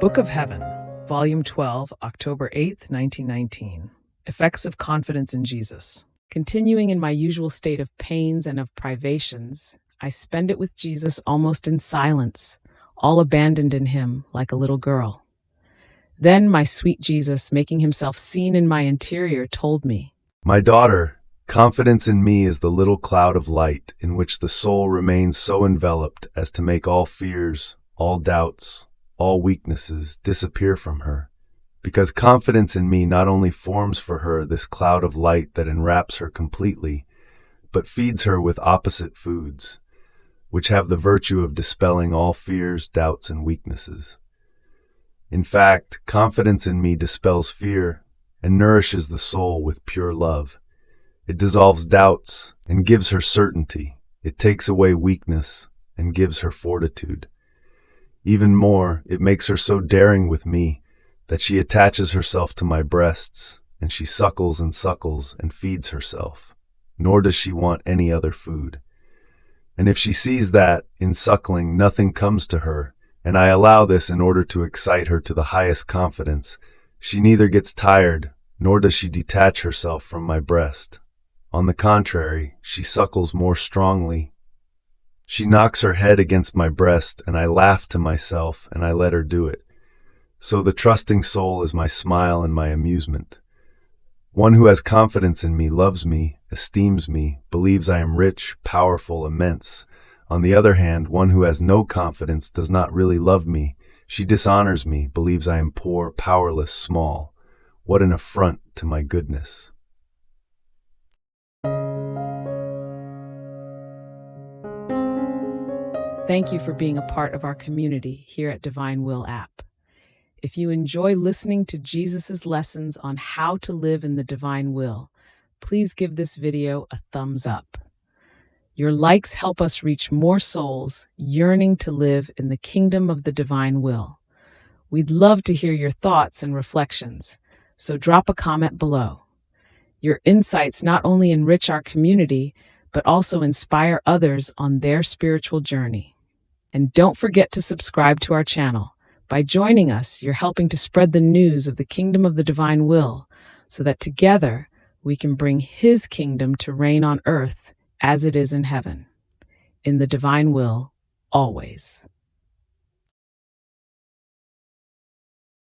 Book of Heaven, Volume 12, October 8th, 1919. Effects of Confidence in Jesus. Continuing in my usual state of pains and of privations, I spend it with Jesus almost in silence, all abandoned in him like a little girl. Then my sweet Jesus, making himself seen in my interior, told me, "My daughter, confidence in me is the little cloud of light in which the soul remains so enveloped as to make all fears, all doubts, all weaknesses disappear from her, because confidence in me not only forms for her this cloud of light that enwraps her completely, but feeds her with opposite foods, which have the virtue of dispelling all fears, doubts, and weaknesses. In fact, confidence in me dispels fear and nourishes the soul with pure love. It dissolves doubts and gives her certainty. It takes away weakness and gives her fortitude. Even more, it makes her so daring with me that she attaches herself to my breasts, and she suckles and feeds herself, nor does she want any other food. And if she sees that, in suckling, nothing comes to her, and I allow this in order to excite her to the highest confidence, she neither gets tired, nor does she detach herself from my breast. On the contrary, she suckles more strongly. She knocks her head against my breast, and I laugh to myself, and I let her do it. So the trusting soul is my smile and my amusement. One who has confidence in me loves me, esteems me, believes I am rich, powerful, immense. On the other hand, one who has no confidence does not really love me. She dishonors me, believes I am poor, powerless, small. What an affront to my goodness. Thank you for being a part of our community here at Divine Will app. If you enjoy listening to Jesus' lessons on how to live in the divine will, please give this video a thumbs up. Your likes help us reach more souls yearning to live in the kingdom of the divine will. We'd love to hear your thoughts and reflections, so drop a comment below. Your insights not only enrich our community, but also inspire others on their spiritual journey. And don't forget to subscribe to our channel. By joining us, you're helping to spread the news of the kingdom of the divine will, so that together we can bring his kingdom to reign on earth as it is in heaven. In the divine will, always.